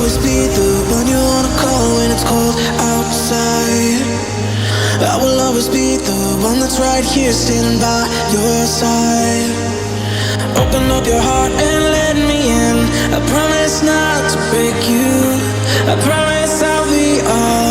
always be the one you wanna call when it's cold outside. I will always be the one that's right here standing by your side. Open up your heart and let me in. I promise not to break you. I promise I'll be all